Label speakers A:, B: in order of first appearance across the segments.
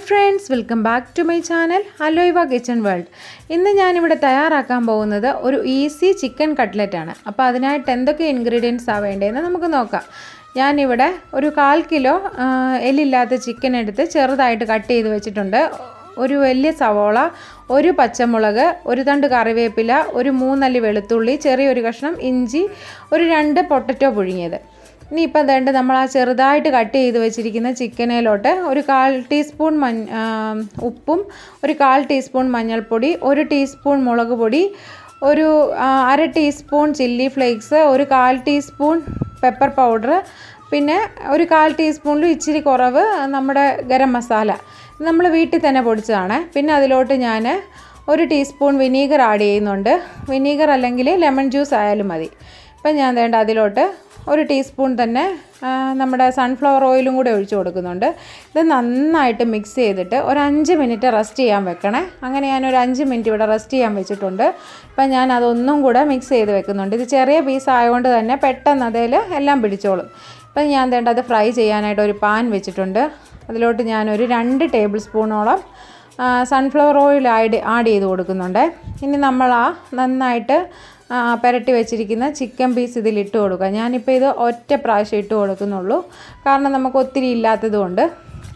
A: Friends, welcome back to my channel അലോയിവ kitchen world. ഇന്ന് ഞാനിവിടെ തയ്യാറാക്കാൻ പോകുന്നത് ഒരു ഈസി ചിക്കൻ കട്ട്ലറ്റ് ആണ്. അപ്പോൾ അതിനായിട്ട് എന്തൊക്കെ ഇൻഗ്രീഡിയൻസ് വേണ്ടതെന്ന് നമുക്ക് നോക്കാം. ഞാനിവിടെ ഒരു 1/4 കിലോ എല്ലില്ലാത്ത ചിക്കൻ എടുത്ത് ചെറുതായിട്ട് കട്ട് ചെയ്ത് വെച്ചിട്ടുണ്ട്. ഒരു വലിയ സവോള, ഒരു പച്ചമുളക്, ഒരു തണ്ട് കറിവേപ്പില, ഒരു 3 അല്ലി വെളുത്തുള്ളി, ചെറിയൊരു കഷ്ണം ഇഞ്ചി, ഒരു 2 പൊട്ടറ്റോ പുഴുങ്ങിയത്. ഇനിയിപ്പോൾ വേണ്ട നമ്മൾ ആ ചെറുതായിട്ട് കട്ട് ചെയ്ത് വെച്ചിരിക്കുന്ന ചിക്കനിലോട്ട് ഒരു 1/4 ടീസ്പൂൺ ഉപ്പും, ഒരു 1/4 ടീസ്പൂൺ മഞ്ഞൾപ്പൊടി, 1 ടീസ്പൂൺ മുളക് പൊടി, ഒരു 1/2 ടീസ്പൂൺ ചില്ലി ഫ്ലേക്സ്, ഒരു 1/4 ടീസ്പൂൺ പെപ്പർ പൗഡർ, പിന്നെ ഒരു 1/4 ടീസ്പൂണിലും ഇച്ചിരി കുറവ് നമ്മുടെ ഗരം മസാല. നമ്മൾ വീട്ടിൽ തന്നെ പൊടിച്ചതാണ്. പിന്നെ അതിലോട്ട് ഞാൻ 1 ടീസ്പൂൺ വിനീഗർ ആഡ് ചെയ്യുന്നുണ്ട്. വിനീഗർ അല്ലെങ്കിൽ ലെമൺ ജ്യൂസ് ആയാലും മതി. ഇപ്പം ഞാൻ വേണ്ട അതിലോട്ട് 1 ടീസ്പൂൺ തന്നെ നമ്മുടെ സൺഫ്ലവർ ഓയിലും കൂടെ ഒഴിച്ച് കൊടുക്കുന്നുണ്ട്. ഇത് നന്നായിട്ട് മിക്സ് ചെയ്തിട്ട് ഒരു 5 മിനിറ്റ് റെസ്റ്റ് ചെയ്യാൻ വെക്കണേ. അങ്ങനെ ഞാനൊരു 5 മിനിറ്റ് ഇവിടെ റെസ്റ്റ് ചെയ്യാൻ വെച്ചിട്ടുണ്ട്. ഇപ്പം ഞാൻ അതൊന്നും കൂടെ മിക്സ് ചെയ്ത് വെക്കുന്നുണ്ട്. ഇത് ചെറിയ പീസ് ആയതുകൊണ്ട് തന്നെ പെട്ടെന്ന് അതിൽ എല്ലാം പിടിച്ചോളും. ഇപ്പം ഞാൻ വേണ്ട അത് ഫ്രൈ ചെയ്യാനായിട്ട് ഒരു പാൻ വെച്ചിട്ടുണ്ട്. അതിലോട്ട് ഞാനൊരു 2 ടേബിൾ സ്പൂണോളം സൺഫ്ലവർ ഓയിൽ ആഡ് ചെയ്ത് കൊടുക്കുന്നുണ്ട്. ഇനി നമ്മൾ നന്നായിട്ട് പുരട്ടി വെച്ചിരിക്കുന്ന ചിക്കൻ പീസ് ഇതിലിട്ട് കൊടുക്കുക. ഞാനിപ്പോൾ ഇത് ഒറ്റ പ്രാവശ്യം ഇട്ട് കൊടുക്കുന്നുള്ളൂ, കാരണം നമുക്ക് ഒത്തിരി ഇല്ലാത്തതുകൊണ്ട്.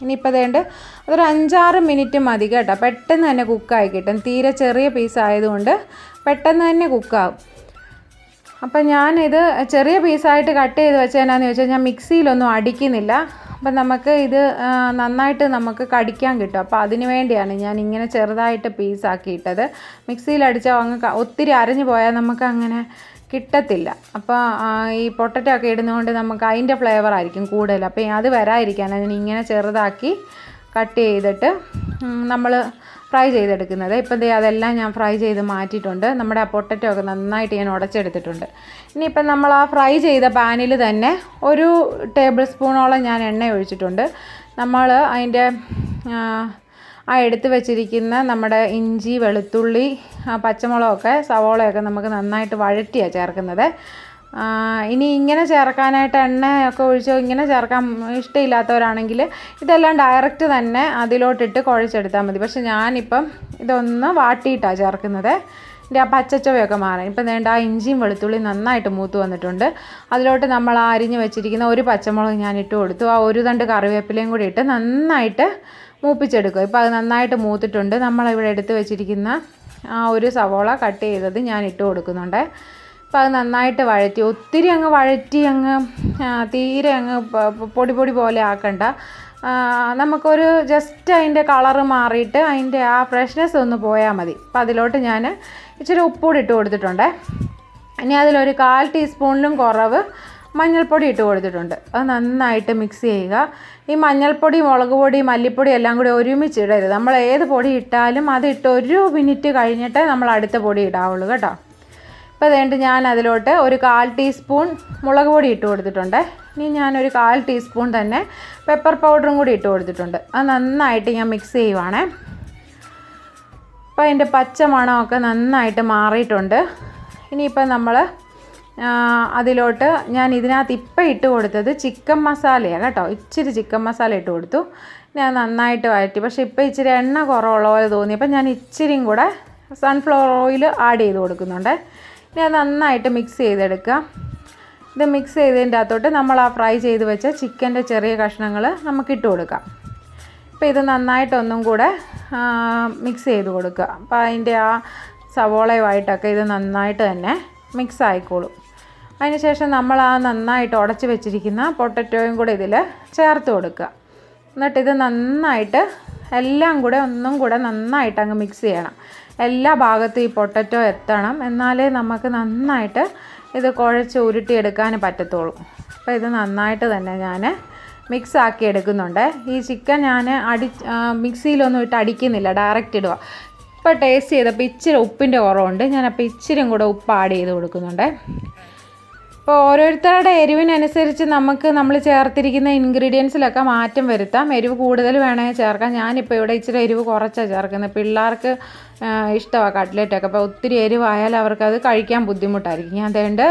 A: ഇനിയിപ്പോൾ അതേണ്ട അതൊരു 5-6 മിനിറ്റ് മതി കേട്ടോ. പെട്ടെന്ന് തന്നെ കുക്കായി കിട്ടും. തീരെ ചെറിയ പീസ് ആയതുകൊണ്ട് പെട്ടെന്ന് തന്നെ കുക്കാവും. അപ്പം ഞാനിത് ചെറിയ പീസായിട്ട് കട്ട് ചെയ്ത് വെച്ചതെന്നാന്ന് ചോദിച്ചാൽ ഞാൻ മിക്സിയിലൊന്നും അടിക്കുന്നില്ല. അപ്പം നമുക്ക് ഇത് നന്നായിട്ട് നമുക്ക് കടിക്കാൻ കിട്ടും. അപ്പോൾ അതിന് വേണ്ടിയാണ് ഞാൻ ഇങ്ങനെ ചെറുതായിട്ട് പീസാക്കിയിട്ടത്. മിക്സിയിൽ അടിച്ചാൽ അങ്ങ് ഒത്തിരി അരഞ്ഞു പോയാൽ നമുക്ക് അങ്ങനെ കിട്ടത്തില്ല. അപ്പോൾ ഈ പൊട്ടറ്റോ ഒക്കെ ഇടുന്നതുകൊണ്ട് നമുക്ക് അതിൻ്റെ ഫ്ലേവർ ആയിരിക്കും കൂടുതൽ. അപ്പോൾ അത് വരാതിരിക്കാനാണ് ഞാൻ ഇങ്ങനെ ചെറുതാക്കി കട്ട് ചെയ്തിട്ട് നമ്മൾ ഫ്രൈ ചെയ്തെടുക്കുന്നത്. ഇപ്പം അതെല്ലാം ഞാൻ ഫ്രൈ ചെയ്ത് മാറ്റിയിട്ടുണ്ട്. നമ്മുടെ ആ പൊട്ടറ്റോ ഒക്കെ നന്നായിട്ട് ഞാൻ ഉടച്ചെടുത്തിട്ടുണ്ട്. ഇനിയിപ്പം നമ്മൾ ആ ഫ്രൈ ചെയ്ത പാനിൽ തന്നെ 1 ടേബിൾ സ്പൂണോളം ഞാൻ എണ്ണ ഒഴിച്ചിട്ടുണ്ട്. നമ്മൾ അതിൻ്റെ എടുത്ത് വെച്ചിരിക്കുന്ന നമ്മുടെ ഇഞ്ചി, വെളുത്തുള്ളി, പച്ചമുളകൊക്കെ സവോളയൊക്കെ നമുക്ക് നന്നായിട്ട് വഴറ്റിയാണ് ചേർക്കുന്നത്. ഇനി ഇങ്ങനെ ചേർക്കാനായിട്ട് എണ്ണയൊക്കെ ഒഴിച്ചോ ഇങ്ങനെ ചേർക്കാൻ ഇഷ്ടമില്ലാത്തവരാണെങ്കിൽ ഇതെല്ലാം ഡയറക്റ്റ് തന്നെ അതിലോട്ടിട്ട് കുഴച്ചെടുത്താൽ മതി. പക്ഷെ ഞാനിപ്പം ഇതൊന്ന് വാട്ടിയിട്ടാണ് ചേർക്കുന്നത്. ഇതിൻ്റെ ആ പച്ചച്ചവയൊക്കെ മാറാൻ. ഇപ്പം വേണ്ട ആ ഇഞ്ചിയും വെളുത്തുള്ളിയും നന്നായിട്ട് മൂത്ത് വന്നിട്ടുണ്ട്. അതിലോട്ട് നമ്മൾ അരിഞ്ഞ് വെച്ചിരിക്കുന്ന ഒരു പച്ചമുളക് ഞാൻ ഇട്ട് കൊടുത്തു. ആ 1 തണ്ട് കറിവേപ്പിലയും കൂടി ഇട്ട് നന്നായിട്ട് മൂപ്പിച്ചെടുക്കുക. ഇപ്പോൾ അത് നന്നായിട്ട് മൂത്തിട്ടുണ്ട്. നമ്മളിവിടെ എടുത്ത് വെച്ചിരിക്കുന്ന ആ ഒരു സവോള കട്ട് ചെയ്തത് ഞാൻ ഇട്ട് കൊടുക്കുന്നുണ്ട്. അപ്പോൾ അത് നന്നായിട്ട് വഴറ്റി, ഒത്തിരി അങ്ങ് വഴറ്റി തീരെ അങ്ങ് പൊടി പോലെ ആക്കണ്ട. നമുക്കൊരു ജസ്റ്റ് അതിൻ്റെ കളറ് മാറിയിട്ട് അതിൻ്റെ ആ ഫ്രഷ്നെസ് ഒന്ന് പോയാൽ മതി. അപ്പോൾ അതിലോട്ട് ഞാൻ ഇച്ചിരി ഉപ്പൂടി ഇട്ട് കൊടുത്തിട്ടുണ്ട്. ഇനി അതിലൊരു 1/4 ടീസ്പൂണിലും കുറവ് മഞ്ഞൾപ്പൊടി ഇട്ട് കൊടുത്തിട്ടുണ്ട്. അത് നന്നായിട്ട് മിക്സ് ചെയ്യുക. ഈ മഞ്ഞൾപ്പൊടി, മുളക് പൊടി, മല്ലിപ്പൊടി എല്ലാം കൂടി ഒരുമിച്ച് ഇടരുത്. നമ്മൾ ഏത് പൊടി ഇട്ടാലും അതിട്ട് 1 മിനിറ്റ് കഴിഞ്ഞിട്ടേ നമ്മൾ അടുത്ത പൊടി ഇടാവുള്ളൂ കേട്ടോ. ഇപ്പോൾ അതുകൊണ്ട് ഞാൻ അതിലോട്ട് ഒരു 1/4 ടീസ്പൂൺ മുളക് പൊടി ഇട്ട് കൊടുത്തിട്ടുണ്ട്. ഇനി ഞാനൊരു 1/4 ടീസ്പൂൺ തന്നെ പെപ്പർ പൗഡറും കൂടി ഇട്ട് കൊടുത്തിട്ടുണ്ട്. അത് നന്നായിട്ട് ഞാൻ മിക്സ് ചെയ്യുവാണേ. അപ്പോൾ അതിൻ്റെ പച്ച മണമൊക്കെ നന്നായിട്ട് മാറിയിട്ടുണ്ട്. ഇനിയിപ്പോൾ നമ്മൾ അതിലോട്ട് ഞാൻ ഇതിനകത്ത് ഇപ്പം ഇട്ട് കൊടുത്തത് ചിക്കൻ മസാലയാണ് കേട്ടോ. ഇച്ചിരി ചിക്കൻ മസാല ഇട്ട് കൊടുത്തു. ഞാൻ നന്നായിട്ട് വഴറ്റി. പക്ഷേ ഇപ്പോൾ ഇച്ചിരി എണ്ണ കുറവുള്ള പോലെ തോന്നിയപ്പോൾ ഞാൻ ഇച്ചിരിയും കൂടെ സൺഫ്ലവർ ഓയിൽ ആഡ് ചെയ്ത് കൊടുക്കുന്നുണ്ട്. ഇനി അത് നന്നായിട്ട് മിക്സ് ചെയ്തെടുക്കുക. ഇത് മിക്സ് ചെയ്തതിൻ്റെ അകത്തോട്ട് നമ്മൾ ആ ഫ്രൈ ചെയ്ത് വെച്ച ചിക്കൻ്റെ ചെറിയ കഷ്ണങ്ങൾ നമുക്കിട്ട് കൊടുക്കാം. അപ്പോൾ ഇത് നന്നായിട്ടൊന്നും കൂടെ മിക്സ് ചെയ്ത് കൊടുക്കുക. അപ്പോൾ അതിൻ്റെ ആ സവോളയുമായിട്ടൊക്കെ ഇത് നന്നായിട്ട് തന്നെ മിക്സ് ആയിക്കോളും. അതിനുശേഷം നമ്മൾ ആ നന്നായിട്ട് ഉടച്ച് വെച്ചിരിക്കുന്ന പൊട്ടറ്റോയും കൂടെ ഇതിൽ ചേർത്ത് കൊടുക്കുക. എന്നിട്ട് ഇത് നന്നായിട്ട് എല്ലാം കൂടെ ഒന്നും കൂടെ നന്നായിട്ട് അങ്ങ് മിക്സ് ചെയ്യണം. എല്ലാ ഭാഗത്തും ഈ പൊട്ടറ്റോ എത്തണം. എന്നാലേ നമുക്ക് നന്നായിട്ട് ഇത് കുഴച്ച് ഉരുട്ടിയെടുക്കാൻ പറ്റത്തുള്ളൂ. അപ്പോൾ ഇത് നന്നായിട്ട് തന്നെ ഞാൻ മിക്സ് ആക്കി എടുക്കുന്നുണ്ട്. ഈ ചിക്കൻ ഞാൻ മിക്സിയിലൊന്നും ഇട്ട് അടിക്കുന്നില്ല, ഡയറക്റ്റ് ഇടുക. ഇപ്പോൾ ടേസ്റ്റ് ചെയ്തപ്പോൾ ഇച്ചിരി ഉപ്പിൻ്റെ കുറവുണ്ട്. ഞാനപ്പോൾ ഇച്ചിരിയും കൂടെ ഉപ്പ് ആഡ് ചെയ്ത് കൊടുക്കുന്നുണ്ട്. അപ്പോൾ ഓരോരുത്തരുടെ എരിവിനനുസരിച്ച് നമ്മൾ ചേർത്തിരിക്കുന്ന ഇൻഗ്രീഡിയൻസിലൊക്കെ മാറ്റം വരുത്താം. എരിവ് കൂടുതൽ വേണമെങ്കിൽ ചേർക്കാം. ഞാനിപ്പോൾ ഇവിടെ ഇച്ചിരി എരിവ് കുറച്ചാണ് ചേർക്കുന്നത്. പിള്ളേർക്ക് ഇഷ്ടമാണ് കട്ട്ലറ്റൊക്കെ. അപ്പോൾ ഒത്തിരി എരിവായാൽ അവർക്കത് കഴിക്കാൻ ബുദ്ധിമുട്ടായിരിക്കും. ഞാൻ അതുകൊണ്ട്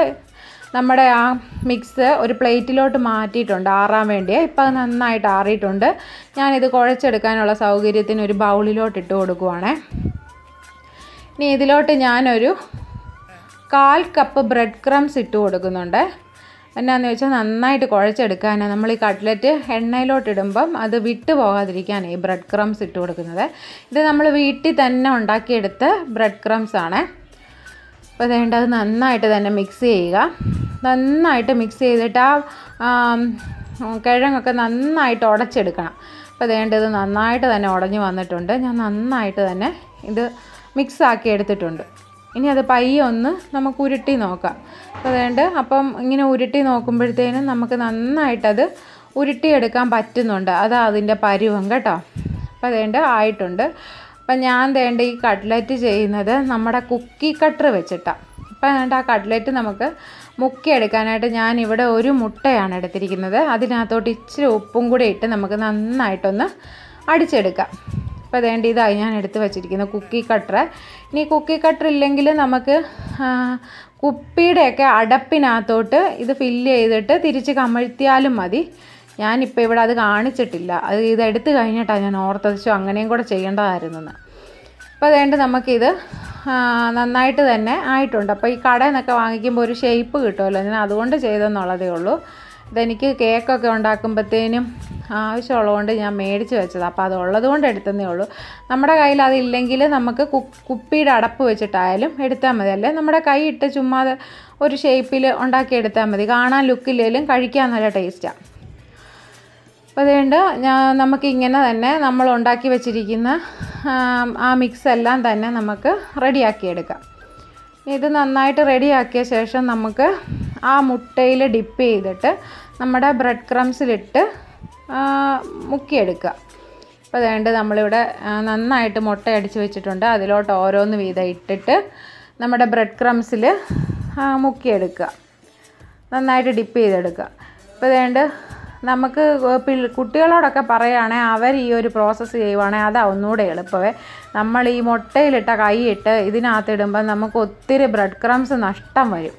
A: നമ്മുടെ ആ മിക്സ് ഒരു പ്ലേറ്റിലോട്ട് മാറ്റിയിട്ടുണ്ട് ആറാൻ വേണ്ടി. ഇപ്പോൾ അത് നന്നായിട്ട് ആറിയിട്ടുണ്ട്. ഞാനിത് കുഴച്ചെടുക്കാനുള്ള സൗകര്യത്തിന് ഒരു ബൗളിലോട്ട് ഇട്ട് കൊടുക്കുവാണേ. ഇനി ഇതിലോട്ട് ഞാനൊരു 1/4 കപ്പ് ബ്രെഡ് ക്രംസ് ഇട്ട് കൊടുക്കുന്നുണ്ട്. എന്നാന്ന് വെച്ചാൽ നന്നായിട്ട് കുഴച്ചെടുക്കാനാണ്. നമ്മൾ ഈ കട്ട്ലറ്റ് എണ്ണയിലോട്ട് ഇടുമ്പം അത് വിട്ടു പോകാതിരിക്കാനാണ് ഈ ബ്രെഡ് ക്രംസ് ഇട്ട് കൊടുക്കുന്നത്. ഇത് നമ്മൾ വീട്ടിൽ തന്നെ ഉണ്ടാക്കിയെടുത്ത ബ്രെഡ് ക്രംസ് ആണ്. അപ്പോൾ അത് നന്നായിട്ട് തന്നെ മിക്സ് ചെയ്യുക. നന്നായിട്ട് മിക്സ് ചെയ്തിട്ട് ആ കിഴങ്ങൊക്കെ നന്നായിട്ട് ഉടച്ചെടുക്കണം. അപ്പോൾ ഇത് നന്നായിട്ട് തന്നെ ഉടഞ്ഞു വന്നിട്ടുണ്ട്. ഞാൻ നന്നായിട്ട് തന്നെ ഇത് മിക്സ് ആക്കി എടുത്തിട്ടുണ്ട്. ഇനി അത് പയ്യെ ഒന്ന് നമുക്ക് ഉരുട്ടി നോക്കാം. അപ്പോൾ അപ്പം ഇങ്ങനെ ഉരുട്ടി നോക്കുമ്പോഴത്തേനും നമുക്ക് നന്നായിട്ടത് ഉരുട്ടിയെടുക്കാൻ പറ്റുന്നുണ്ട്. അതാ അതിൻ്റെ പരുവം കേട്ടോ. അപ്പോൾ ആയിട്ടുണ്ട്. അപ്പം ഞാൻ ഈ കട്ട്ലറ്റ് ചെയ്യുന്നത് നമ്മുടെ കുക്കി കട്ടർ വെച്ചിട്ടാണ്. അപ്പം ആ കട്ട്ലറ്റ് നമുക്ക് മുക്കിയെടുക്കാനായിട്ട് ഞാനിവിടെ ഒരു മുട്ടയാണ് എടുത്തിരിക്കുന്നത്. അതിനകത്തോട്ട് ഇച്ചിരി ഉപ്പും കൂടി ഇട്ട് നമുക്ക് നന്നായിട്ടൊന്ന് അടിച്ചെടുക്കാം. അപ്പോൾ ഇതായി ഞാൻ എടുത്ത് വെച്ചിരിക്കുന്ന കുക്കി കട്ടർ. ഇനി കുക്കി കട്ടർ ഇല്ലെങ്കിൽ നമുക്ക് കുപ്പിയുടെയൊക്കെ അടപ്പിനകത്തോട്ട് ഇത് ഫില്ല് ചെയ്തിട്ട് തിരിച്ച് കമഴ്ത്തിയാലും മതി. ഞാനിപ്പോൾ ഇവിടെ അത് കാണിച്ചിട്ടില്ല. ഇതെടുത്ത് കഴിഞ്ഞിട്ടാണ് ഞാൻ ഓർത്തതിച്ചു അങ്ങനെയും കൂടെ ചെയ്യേണ്ടതായിരുന്നെന്ന്. അപ്പോൾ നമുക്കിത് നന്നായിട്ട് തന്നെ ആയിട്ടുണ്ട്. അപ്പോൾ ഈ കടയിൽ നിന്നൊക്കെ വാങ്ങിക്കുമ്പോൾ ഒരു ഷേപ്പ് കിട്ടുമല്ലോ, ഞാൻ അതുകൊണ്ട് ചെയ്തെന്നുള്ളതേ ഉള്ളൂ. ഇതെനിക്ക് കേക്കൊക്കെ ഉണ്ടാക്കുമ്പോഴത്തേനും ആവശ്യമുള്ളതുകൊണ്ട് ഞാൻ മേടിച്ച് വെച്ചതാണ്. അപ്പോൾ അതുള്ളത് കൊണ്ട് എടുത്തതേ ഉള്ളൂ. നമ്മുടെ കയ്യിൽ അതില്ലെങ്കിൽ നമുക്ക് കുപ്പിയുടെ അടപ്പ് വെച്ചിട്ടായാലും എടുത്താൽ മതി. അല്ലേ നമ്മുടെ കൈ ഇട്ട് ചുമ്മാ ഒരു ഷേപ്പിൽ ഉണ്ടാക്കിയെടുത്താൽ മതി. കാണാൻ ലുക്കില്ലെങ്കിലും കഴിക്കാൻ നല്ല ടേസ്റ്റാണ്. അപ്പോൾ നമുക്കിങ്ങനെ തന്നെ നമ്മൾ ഉണ്ടാക്കി വെച്ചിരിക്കുന്ന ആ മിക്സ് എല്ലാം തന്നെ നമുക്ക് റെഡിയാക്കിയെടുക്കാം. ഇത് നന്നായിട്ട് റെഡിയാക്കിയ ശേഷം നമുക്ക് ആ മുട്ടയിൽ ഡിപ്പ് ചെയ്തിട്ട് നമ്മുടെ ബ്രെഡ് ക്രംസിലിട്ട് മുക്കിയെടുക്കുക. അപ്പോൾ നമ്മളിവിടെ നന്നായിട്ട് മുട്ട അടിച്ച് വെച്ചിട്ടുണ്ട്. അതിലോട്ട് ഓരോന്ന് വീതം ഇട്ടിട്ട് നമ്മുടെ ബ്രെഡ് ക്രംസിൽ മുക്കിയെടുക്കുക. നന്നായിട്ട് ഡിപ്പ് ചെയ്തെടുക്കുക. അപ്പോൾ നമുക്ക് കുട്ടികളോടൊക്കെ പറയുകയാണെങ്കിൽ അവർ ഈ ഒരു പ്രോസസ്സ് ചെയ്യുവാണെങ്കിൽ അതാ ഒന്നുകൂടെ എളുപ്പമേ. നമ്മൾ ഈ മുട്ടയിലിട്ട കൈയിട്ട് ഇതിനകത്തിടുമ്പോൾ നമുക്ക് ഒത്തിരി ബ്രെഡ് ക്രംസ് നഷ്ടം വരും.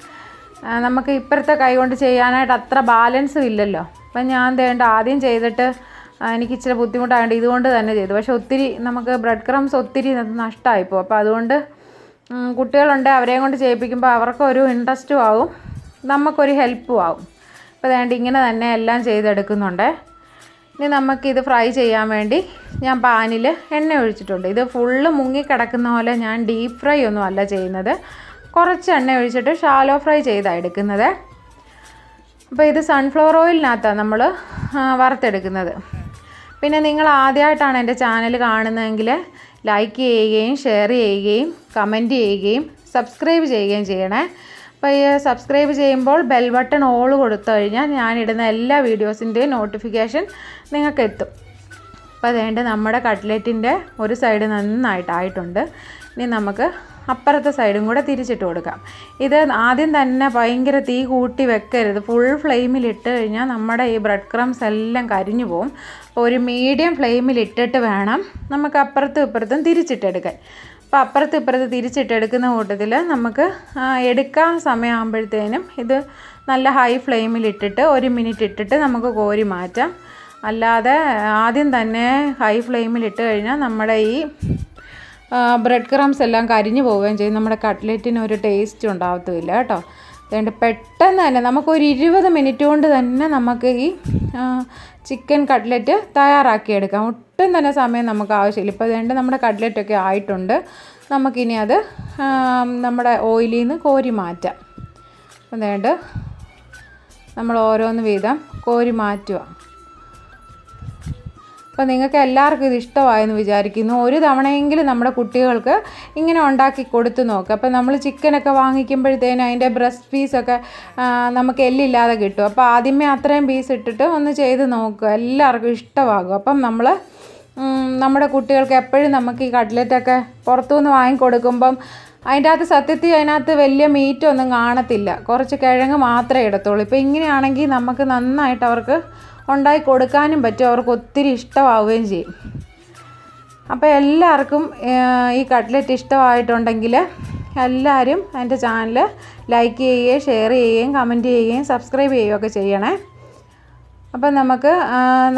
A: നമുക്ക് ഇപ്പോഴത്തെ കൈ കൊണ്ട് ചെയ്യാനായിട്ട് അത്ര ബാലൻസും ഇല്ലല്ലോ. അപ്പം ഞാൻ ആദ്യം ചെയ്തിട്ട് എനിക്ക് ഇച്ചിരി ബുദ്ധിമുട്ടായതുകൊണ്ട് ഇതുകൊണ്ട് തന്നെ ചെയ്തു. പക്ഷേ ഒത്തിരി നമുക്ക് ബ്രെഡ് ക്രംസ് ഒത്തിരി നഷ്ടമായിപ്പോൾ. അപ്പോൾ അതുകൊണ്ട് കുട്ടികളുണ്ട്, അവരെയും കൊണ്ട് ചെയ്യിപ്പിക്കുമ്പോൾ അവർക്കൊരു ഇൻട്രസ്റ്റും ആവും, നമുക്കൊരു ഹെൽപ്പും ആവും. അപ്പോൾ ഇങ്ങനെ തന്നെ എല്ലാം ചെയ്തെടുക്കുന്നുണ്ട്. ഇനി നമുക്കിത് ഫ്രൈ ചെയ്യാൻ വേണ്ടി ഞാൻ പാനിൽ എണ്ണ ഒഴിച്ചിട്ടുണ്ട്. ഇത് ഫുള്ള് മുങ്ങിക്കിടക്കുന്ന പോലെ ഞാൻ ഡീപ്പ് ഫ്രൈ ഒന്നും അല്ല ചെയ്യുന്നത്. കുറച്ച് എണ്ണ ഒഴിച്ചിട്ട് ഷാലോ ഫ്രൈ ചെയ്താണ് എടുക്കുന്നത്. അപ്പോൾ ഇത് സൺഫ്ലവർ ഓയിലിനകത്താണ് നമ്മൾ വറുത്തെടുക്കുന്നത്. പിന്നെ നിങ്ങൾ ആദ്യമായിട്ടാണ് എൻ്റെ ചാനൽ കാണുന്നതെങ്കിൽ ലൈക്ക് ചെയ്യുകയും ഷെയർ ചെയ്യുകയും കമൻറ്റ് ചെയ്യുകയും സബ്സ്ക്രൈബ് ചെയ്യുകയും ചെയ്യണേ. അപ്പോൾ ഈ സബ്സ്ക്രൈബ് ചെയ്യുമ്പോൾ ബെൽ ബട്ടൺ ഓൾ കൊടുത്തു കഴിഞ്ഞാൽ ഞാനിടുന്ന എല്ലാ വീഡിയോസിൻ്റെയും നോട്ടിഫിക്കേഷൻ നിങ്ങൾക്ക് എത്തും. അപ്പോൾ നമ്മുടെ കട്ട്ലറ്റിൻ്റെ ഒരു സൈഡ് നന്നായിട്ടായിട്ടുണ്ട്. ഇനി നമുക്ക് അപ്പുറത്തെ സൈഡും കൂടെ തിരിച്ചിട്ട് കൊടുക്കാം. ഇത് ആദ്യം തന്നെ ഭയങ്കര തീ കൂട്ടി വെക്കരുത്. ഫുൾ ഫ്ലെയിമിലിട്ട് കഴിഞ്ഞാൽ നമ്മുടെ ഈ ബ്രെഡ് ക്രംസ് എല്ലാം കരിഞ്ഞു പോകും. അപ്പോൾ ഒരു മീഡിയം ഫ്ലെയിമിലിട്ടിട്ട് വേണം നമുക്ക് അപ്പുറത്തും ഇപ്പുറത്തും തിരിച്ചിട്ടെടുക്കാൻ. അപ്പോൾ അപ്പുറത്ത് ഇപ്പുറത്ത് തിരിച്ചിട്ടെടുക്കുന്ന കൂട്ടത്തിൽ നമുക്ക് എടുക്കാൻ സമയമാകുമ്പോഴത്തേനും ഇത് നല്ല ഹൈ ഫ്ലെയിമിലിട്ടിട്ട് 1 മിനിറ്റ് ഇട്ടിട്ട് നമുക്ക് കോരി മാറ്റാം. അല്ലാതെ ആദ്യം തന്നെ ഹൈ ഫ്ലെയിമിലിട്ട് കഴിഞ്ഞാൽ നമ്മുടെ ഈ ബ്രെഡ് ക്രംസ് എല്ലാം കരിഞ്ഞു പോവുകയും ചെയ്യും. നമ്മുടെ കട്ട്ലറ്റിന് ഒരു ടേസ്റ്റ് ഉണ്ടാകത്തുമില്ല കേട്ടോ. പെട്ടെന്ന് തന്നെ നമുക്കൊരു 20 മിനിറ്റ് കൊണ്ട് തന്നെ നമുക്ക് ഈ ചിക്കൻ കട്ട്ലറ്റ് തയ്യാറാക്കിയെടുക്കാം. ഒട്ടും തന്നെ സമയം നമുക്ക് ആവശ്യമില്ല. ഇപ്പോൾ നമ്മുടെ കട്ട്ലറ്റൊക്കെ ആയിട്ടുണ്ട്. നമുക്കിനി അത് നമ്മുടെ ഓയിലിൽ നിന്ന് കോരി മാറ്റാം. നമ്മൾ ഓരോന്ന് വീതം കോരി മാറ്റുക. അപ്പോൾ നിങ്ങൾക്ക് എല്ലാവർക്കും ഇത് ഇഷ്ടമായെന്ന് വിചാരിക്കുന്നു. ഒരു തവണയെങ്കിലും നമ്മുടെ കുട്ടികൾക്ക് ഇങ്ങനെ ഉണ്ടാക്കി കൊടുത്തു നോക്കുക. അപ്പോൾ നമ്മൾ ചിക്കനൊക്കെ വാങ്ങിക്കുമ്പോഴത്തേനും അതിൻ്റെ ബ്രസ്റ്റ് പീസൊക്കെ നമുക്ക് എല്ലില്ലാതെ കിട്ടും. അപ്പോൾ ആദ്യമേ അത്രയും പീസ് ഇട്ടിട്ട് ഒന്ന് ചെയ്ത് നോക്കുക, എല്ലാവർക്കും ഇഷ്ടമാകും. അപ്പം നമ്മുടെ കുട്ടികൾക്ക് എപ്പോഴും നമുക്ക് ഈ കട്ട്ലറ്റൊക്കെ പുറത്തുനിന്ന് വാങ്ങിക്കൊടുക്കുമ്പം അതിനകത്ത് വലിയ മീറ്റൊന്നും കാണത്തില്ല, കുറച്ച് കിഴങ്ങ് മാത്രമേ ഇടത്തുള്ളൂ. ഇപ്പോൾ ഇങ്ങനെയാണെങ്കിൽ നമുക്ക് നന്നായിട്ട് അവർക്ക് ഉണ്ടാക്കി കൊടുക്കാനും പറ്റും, അവർക്ക് ഒത്തിരി ഇഷ്ടമാവുകയും ചെയ്യും. അപ്പോൾ എല്ലാവർക്കും ഈ കട്ട്ലറ്റ് ഇഷ്ടമായിട്ടുണ്ടെങ്കിൽ എല്ലാവരും എൻ്റെ ചാനൽ ലൈക്ക് ചെയ്യുകയും ഷെയർ ചെയ്യുകയും കമൻറ്റ് ചെയ്യുകയും സബ്സ്ക്രൈബ് ചെയ്യുകയൊക്കെ ചെയ്യണേ. അപ്പം നമുക്ക്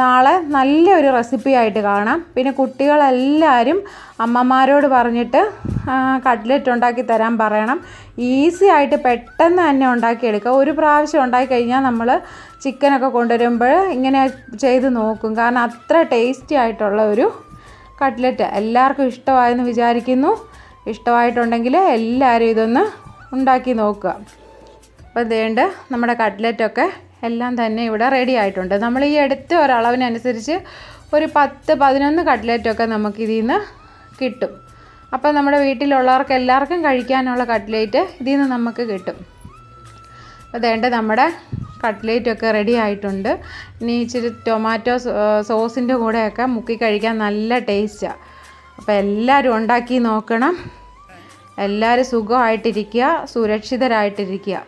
A: നാളെ നല്ലൊരു റെസിപ്പി ആയിട്ട് കാണാം. പിന്നെ കുട്ടികളെല്ലാവരും അമ്മമാരോട് പറഞ്ഞിട്ട് കട്ട്ലറ്റ് ഉണ്ടാക്കി തരാൻ പറയണം. ഈസി ആയിട്ട് പെട്ടെന്ന് തന്നെ ഉണ്ടാക്കിയെടുക്കുക. ഒരു പ്രാവശ്യം ഉണ്ടാക്കി കഴിഞ്ഞാൽ നമ്മൾ ചിക്കനൊക്കെ കൊണ്ടുവരുമ്പോൾ ഇങ്ങനെ ചെയ്ത് നോക്കും. കാരണം അത്ര ടേസ്റ്റി ആയിട്ടുള്ള ഒരു കട്ട്ലറ്റ് എല്ലാവർക്കും ഇഷ്ടമായെന്ന് വിചാരിക്കുന്നു. ഇഷ്ടമായിട്ടുണ്ടെങ്കിൽ എല്ലാവരും ഇതൊന്ന് ഉണ്ടാക്കി നോക്കുക. അപ്പോൾ ഇതേണ്ട നമ്മുടെ കട്ട്ലറ്റൊക്കെ എല്ലാം തന്നെ ഇവിടെ റെഡി ആയിട്ടുണ്ട്. നമ്മൾ ഈ എടുത്ത ഒരളവിനനുസരിച്ച് ഒരു 10-11 കട്ട്ലറ്റൊക്കെ നമുക്കിതിൽ നിന്ന് കിട്ടും. അപ്പോൾ നമ്മുടെ വീട്ടിലുള്ളവർക്ക് എല്ലാവർക്കും കഴിക്കാനുള്ള കട്ട്ലേറ്റ് ഇതിൽ നിന്ന് നമുക്ക് കിട്ടും. അതേണ്ട നമ്മുടെ കട്ട്ലേറ്റൊക്കെ റെഡി ആയിട്ടുണ്ട്. ഇനി ഇച്ചിരി ടൊമാറ്റോ സോസിൻ്റെ കൂടെയൊക്കെ മുക്കി കഴിക്കാൻ നല്ല ടേസ്റ്റാണ്. അപ്പോൾ എല്ലാവരും ഉണ്ടാക്കി നോക്കണം. എല്ലാവരും സുഖമായിട്ടിരിക്കുക, സുരക്ഷിതരായിട്ടിരിക്കുക.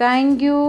A: Thank you.